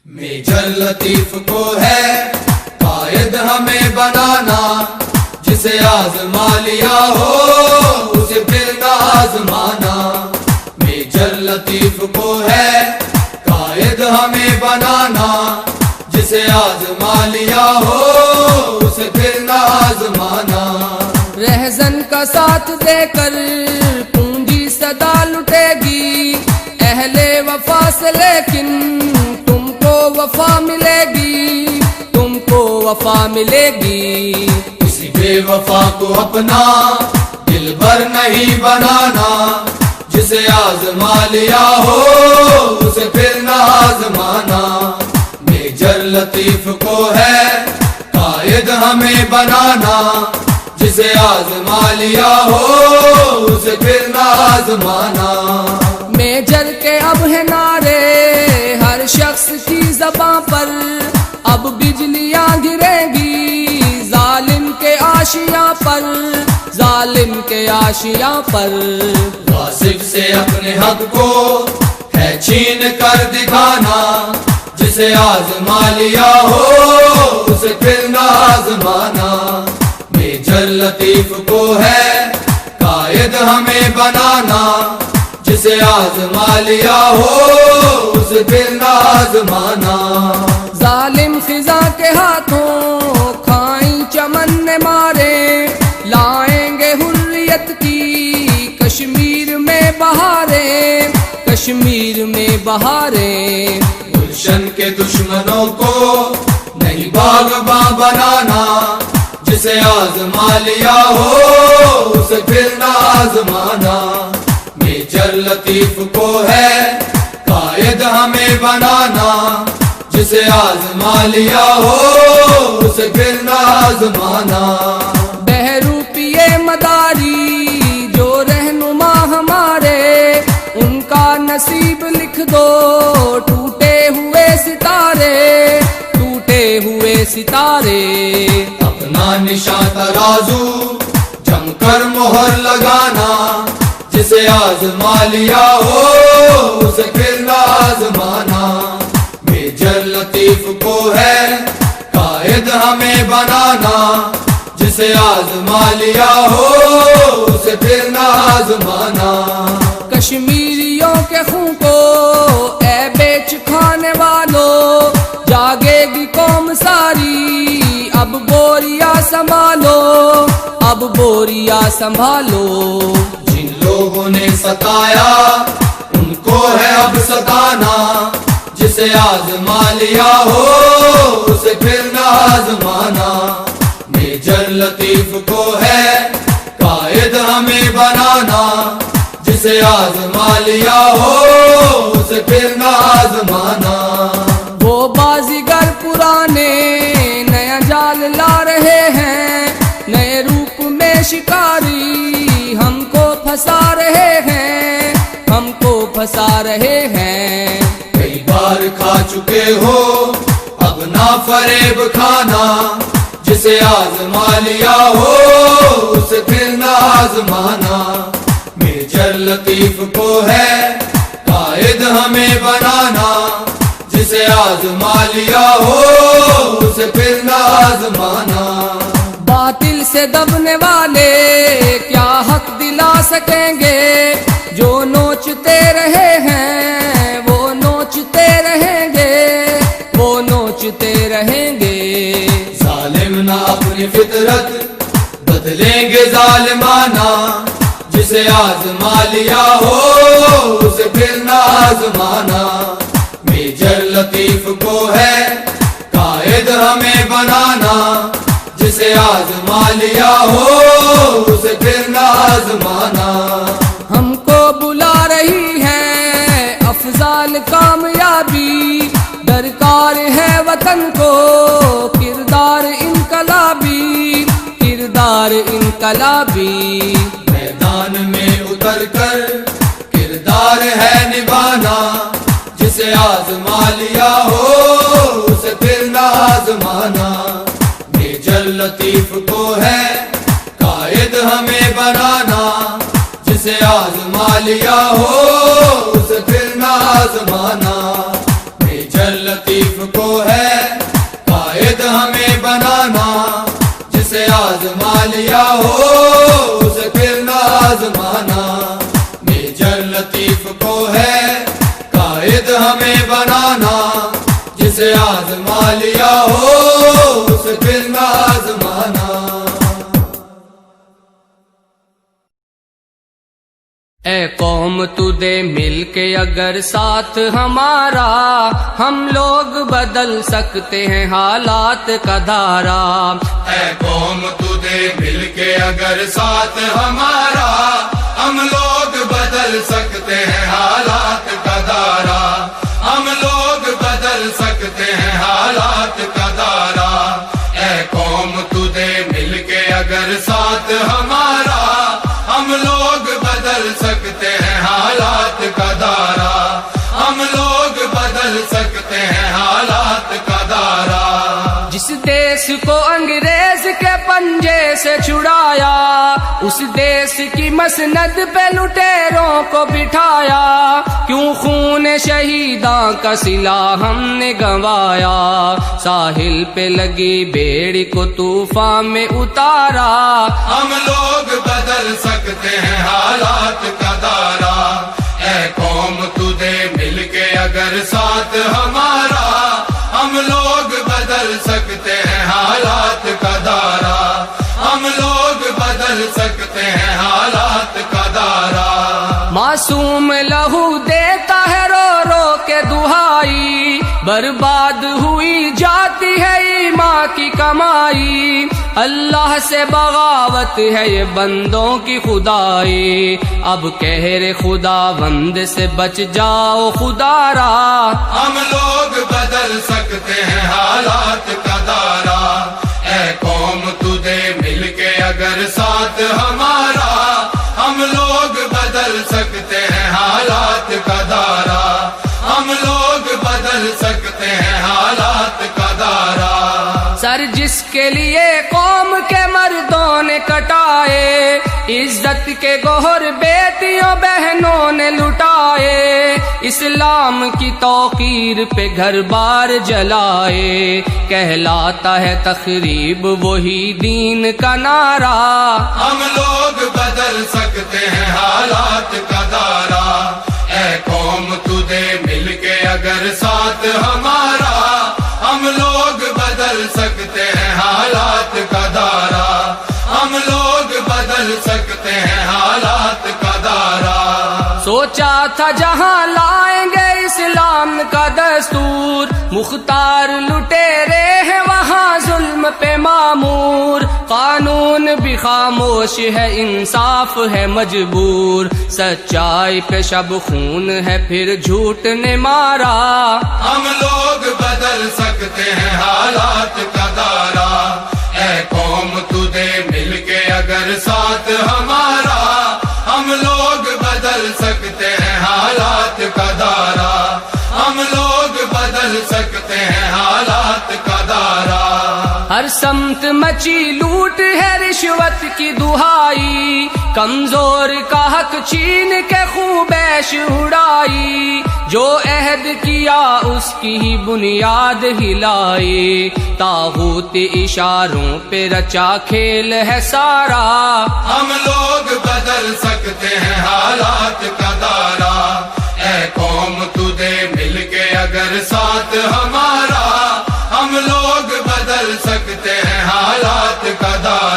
Major لطیف کو ہے قائد ہمیں بنانا، جسے آزما لیا ہو اسے پھر نہ آزمانا۔ میجر لطیف کو ہے قائد ہمیں بنانا، جسے آزما لیا ہو اسے پھر نہ آزمانا۔ رہزن کا ساتھ دے کر پونجی صدا لٹے گی، اہل وفا سے لیکن تم کو وفا ملے گی، تم کو وفا ملے گی۔ کسی بے وفا کو اپنا دل بر نہیں بنانا، جسے آزما لیا ہو اسے پھر نہ آزمانا۔ میجر لطیف کو ہے قائد ہمیں بنانا، جسے آزما لیا ہو اسے پھر نہ آزمانا۔ میجر کے اب ہے نعرے ہر شخص کی زباں پر، اب بجلیاں گریں گی ظالم کے آشیاں پر، ظالم کے آشیاں پر۔ غاصب سے اپنے حق کو ہے چھین کر دکھانا، جسے آزما لیا ہو اسے پھر نہ آزمانا۔ میجر لطیف کو ہے قائد ہمیں بنانا، جسے آزما لیا ہو اسے پھر نہ آزمانا۔ ظالم خزاں کے ہاتھوں کھائیں چمن مارے، لائیں گے حریت کی کشمیر میں بہاریں، کشمیر میں بہاریں۔ گلشن کے دشمنوں کو نہیں باغباں بنانا، جسے آزما لیا ہو اسے پھر نہ آزمانا۔ میجر لطیف کو ہے قائد ہمیں بنانا، جسے آزما لیا ہو اسے پھر نہ آزمانا۔ بہروپیے مداری جو رہنما ہمارے، ان کا نصیب لکھ دو ٹوٹے ہوئے ستارے، ٹوٹے ہوئے ستارے۔ اپنا نشان ترازو جم کر مہر لگانا، جسے آزما لیا ہو اسے پھر نہ آزمانا۔ میجر لطیف کو ہے قائد ہمیں بنانا، جسے آزما لیا ہو اسے پھر نہ آزمانا۔ کشمیریوں کے خون کو اے بیچ کھانے والو، جاگے گی قوم ساری، اب بوریا سنبھالو، اب بوریا سنبھالو۔ جن لوگوں نے ستایا ان کو ہے اب ستانا، جسے آزما لیا ہو اسے پھر نہ آزمانا۔ میجر لطیف کو ہے قائد ہمیں بنانا، جسے آزما لیا ہو اسے پھر نہ آزمانا۔ وہ بازیگر پرانے نیا جال لا رہے ہیں، نئے روپ میں شکاری ہم کو پھنسا رہے ہیں، ہم کو پھنسا رہے ہیں۔ کئی بار کھا چکے ہو اب نہ فریب کھانا، جسے آزما لیا ہو اسے پھر نہ آزمانا۔ میجر لطیف کو ہے قائد ہمیں بنانا، جسے آزما لیا ہو اسے پھر نہ آزمانا۔ باطل سے دبنے والے کیا حق دلا سکیں گے، جو نوچتے رہے ہیں وہ نوچتے رہیں گے، وہ نوچتے رہیں گے۔ ظالم نہ اپنی فطرت بدلیں گے ظالمانہ، جسے آزما لیا ہو اسے پھر نہ آزمانا۔ میجر لطیف کو ہے قائد ہمیں بنانا، جسے آزما لیا ہو اسے پھر نہ آزمانا۔ ہم کو بلا رہی ہے افضال کامیابی، درکار ہے وطن کو کردار انقلابی، کردار انقلابی۔ میدان میں اتر کر کردار ہے نبھانا، جسے آزما لیا ہو اسے پھر نہ آزمانا۔ میجر لطیف کو ہے قائد ہمیں بنانا، جسے آزما لیا ہو اسے پھر نہ آزمانا۔ میجر لطیف بنانا، جسے آزما لیا ہو اسے پھر نہ آزمانا۔ اے قوم تو دے مل کے اگر ساتھ ہمارا، ہم لوگ بدل سکتے ہیں حالات کا دھارا۔ اے قوم تو دے مل کے اگر ساتھ ہمارا، ہم لوگ بدل سکتے ہیں حالات کا دھارا، ہم لوگ بدل سکتے ہیں حالات کا دھارا۔ اے قوم تو دے مل کے اگر ساتھ ہمارا، ہم لوگ بدل سکتے ہیں حالات کا دھارا، ہم لوگ بدل سکتے ہیں حالات کا دھارا۔ جس دیس کو انگریز کے پنجے سے چھڑایا، اس دیس کی مسند پہ لٹیروں کو بٹھایا، کیوں خون شہیداں کا صلہ ہم نے گنوایا، ساحل پہ لگی بیڑی کو طوفان میں اتارا۔ ہم لوگ بدل سکتے ہیں حالات کا دھارا۔ اے قوم تو دے مل کے اگر ساتھ ہمارا، ہم لوگ بدل سکتے ہیں حالات کا دھارا، ہم لوگ بدل سکتے ہیں حالات کا دھارا۔ معصوم لہو دیتا ہے رو رو کے دہائی، برباد ہوئی جاتی ہے ایمان کی کمائی، اللہ سے بغاوت ہے یہ بندوں کی خدائی، اب قہر خداوند سے بچ جاؤ خدا را۔ ہم لوگ بدل سکتے ہیں حالات کا دھارا۔ اے قوم تو دے مل کے اگر ساتھ ہمارا، ہم لوگ بدل سکتے ہیں حالات کا دھارا، ہم لوگ بدل سکتے ہیں حالات کا دھارا۔ سر جس کے لیے قوم کے مردوں نے کٹائے، عزت کے گوہر بیٹیوں بہنوں نے لٹائے، اسلام کی توقیر پہ گھر بار جلائے، کہلاتا ہے تخریب وہی دین کا نعرہ۔ ہم لوگ بدل سکتے ہیں حالات کا دھارا۔ اے قوم تو دے مل کے اگر ساتھ ہمارا، ہم لوگ بدل سکتے ہیں حالات کا دھارا، ہم لوگ بدل سکتے ہیں حالات کا دھارا۔ سوچا تھا جہاں لائیں گے اسلام کا دستور، مختار لٹیرے ہیں وہاں ظلم پہ معمور، قانون بھی خاموش ہے انصاف ہے مجبور، سچائی پہ شب خون ہے پھر جھوٹ نے مارا۔ ہم لوگ بدل سکتے ہیں حالات کا دھارا۔ اے قوم تو دے مل کے اگر ساتھ ہمارا، ہم لوگ بدل سکتے ہیں حالات کا دھارا، ہم لوگ بدل سکتے ہیں حالات کا دھارا۔ ہر سمت مچی لوٹ ہے رشوت کی دہائی، کمزور کا حق چھین کے خوب عیش اڑائی، جو عہد کیا اس کی ہی بنیاد ہلائی، طاغوت اشاروں پہ رچا کھیل ہے سارا۔ ہم لوگ بدل سکتے ہیں حالات کا دھارا۔ اے قوم تو دے مل کے اگر ساتھ ہمارا، ہم لوگ بدل سکتے ہیں حالات کا دھارا۔